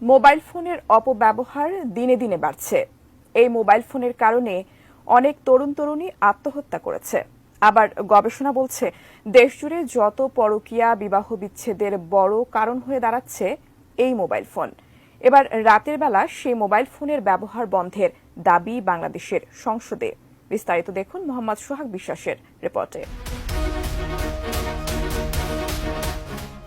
Mobile ফোনের অপব্যবহার দিনে দিনে বাড়ছে। এই মোবাইল ফোনের কারণে অনেক তরুণ তরুণী আত্মহত্যা করেছে। আবার গবেষণা বলছে দেশজুড়ে যত পরকীয়া বিবাহ বিচ্ছেদের বড় কারণ হয়ে দাঁড়াচ্ছে এই মোবাইল ফোন। এবার রাতের বেলা সেই মোবাইল ফোনের ব্যবহার বন্ধের দাবি বাংলাদেশের সংসদে। বিস্তারিত দেখুন মোহাম্মদ সোহাগ বিশ্বাসের রিপোর্টে।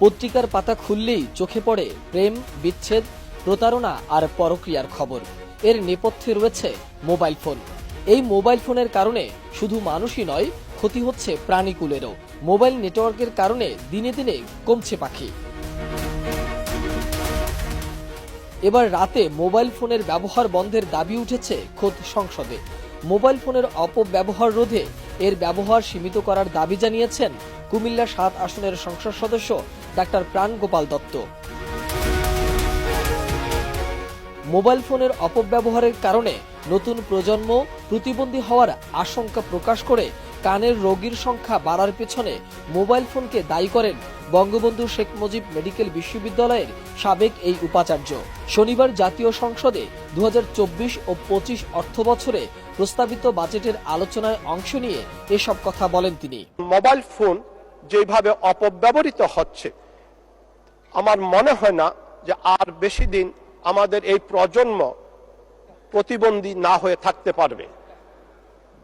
পত্রিকার পাতা খুললেই চোখে পড়ে প্রেম, বিচ্ছেদ, প্রতারণা আর পরক্রিয়ার খবর। এর নেপথ্যে রয়েছে মোবাইল ফোন। এই মোবাইল ফোনের কারণে শুধু মানুষই নয়, ক্ষতি হচ্ছে প্রাণীকুলেরও। মোবাইল নেটওয়ার্কের কারণে দিনে দিনে কমছে পাখি। এবার রাতে মোবাইল ফোনের ব্যবহার বন্ধের দাবি উঠেছে খোদ সংসদে। মোবাইল ফোনের অপব্যবহার রোধে এর ব্যবহার সীমিত করার দাবি জানিয়েছেন কুমিল্লা ৭ আসনের সংসদ সদস্য ডাক্তার প্রাণগোপাল দত্ত। মোবাইল ফোনের অপব্যবহারের কারণে নতুন প্রজন্ম প্রতিবন্ধী হওয়ার আশঙ্কা প্রকাশ করে কানের রোগীর সংখ্যা বাড়ার পেছনে মোবাইল ফোনকে দায়ী করেন বঙ্গবন্ধু শেখ মুজিব মেডিকেল বিশ্ববিদ্যালয়ের সাবেক এই উপাচার্য। শনিবার জাতীয় সংসদে ২০২৪ ও ২৫ অর্থবছরে প্রস্তাবিত বাজেটের আলোচনায় অংশ নিয়ে এসব কথা বলেন তিনি। মোবাইল ফোন যেভাবে অপব্যবহৃত হচ্ছে, আমার মনে হয় না যে আর বেশি দিন আমাদের এই প্রজন্ম প্রতিবন্ধী না হয়ে থাকতে পারবে।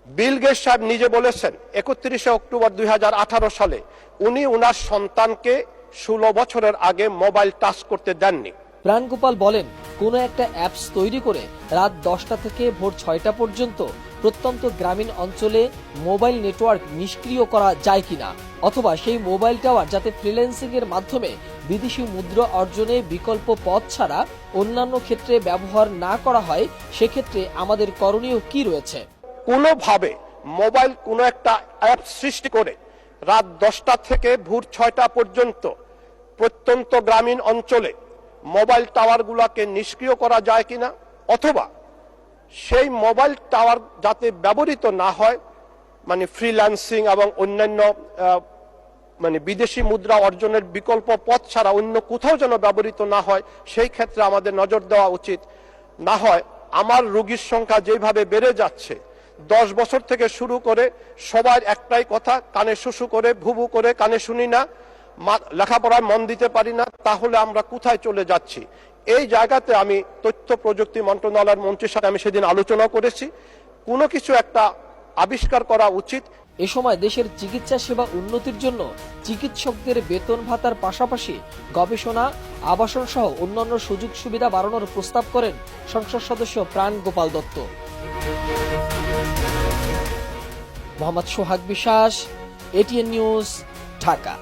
বিল গেটস সাহেব নিজে বলেছেন ৩১ অক্টোবর ২০১৮ সালে উনি ওনার সন্তানকে ১৬ বছরের আগে মোবাইল টাচ করতে দেননি। প্রাণগোপাল বলেন, কোনো একটা অ্যাপস তৈরি করে রাত ১০টা থেকে ভোর ৬টা পর্যন্ত প্রত্যন্ত গ্রামীণ অঞ্চলে মোবাইল নেটওয়ার্ক নিষ্ক্রিয় করা যায় কিনা, অথবা সেই মোবাইল টাওয়ার যাতে ফ্রিল্যান্সিং এর মাধ্যমে বিদেশি মুদ্রা অর্জনে বিকল্প পথ ছাড়া অন্যান্য ক্ষেত্রে ব্যবহার না করা হয়, সেক্ষেত্রে আমাদের করণীয় কি রয়েছে। কোনোভাবে মোবাইল কোনো একটা অ্যাপ সৃষ্টি করে রাত 10টা থেকে ভোর 6টা পর্যন্ত প্রত্যন্ত গ্রামীণ অঞ্চলে মোবাইল টাওয়ারগুলোকে নিষ্ক্রিয় করা যায় কিনা, অথবা সেই মোবাইল টাওয়ার যাতে ব্যবহৃত না হয়, মানে ফ্রিল্যান্সিং এবং অন্যান্য বিদেশি মুদ্রা অর্জনের বিকল্প পথ ছাড়া অন্য কোথাও যেন ব্যবহৃত না হয়, সেই ক্ষেত্রে আমাদের নজর দেওয়া উচিত। না হয় আমার রোগীর সংখ্যা যেভাবে বেড়ে যাচ্ছে, 10 বছর থেকে শুরু করে সবার একটাই কথা, কানে শুশু করে ভুবু করে কানে শুনি না, লেখাপড়ায় মন দিতে পারি না, তাহলে আমরা কোথায় চলে যাচ্ছি। এই জায়গাতে আমি তথ্য প্রযুক্তি মন্ত্রণালয়ের মন্ত্রীর সাথে আমি সেদিন আলোচনা করেছি, কোনো কিছু একটা আবিষ্কার করা উচিত। এ সময় দেশের চিকিৎসা সেবা উন্নতির জন্য চিকিৎসকদের বেতন ভাতার পাশাপাশি গবেষণা, আবাসন সহ অন্যান্য সুযোগ সুবিধা বাড়ানোর প্রস্তাব করেন সংসদ সদস্য প্রাণগোপাল দত্ত। মোহাম্মদ সোহাগ বিশ্বাস, এটিএন নিউজ, ঢাকা।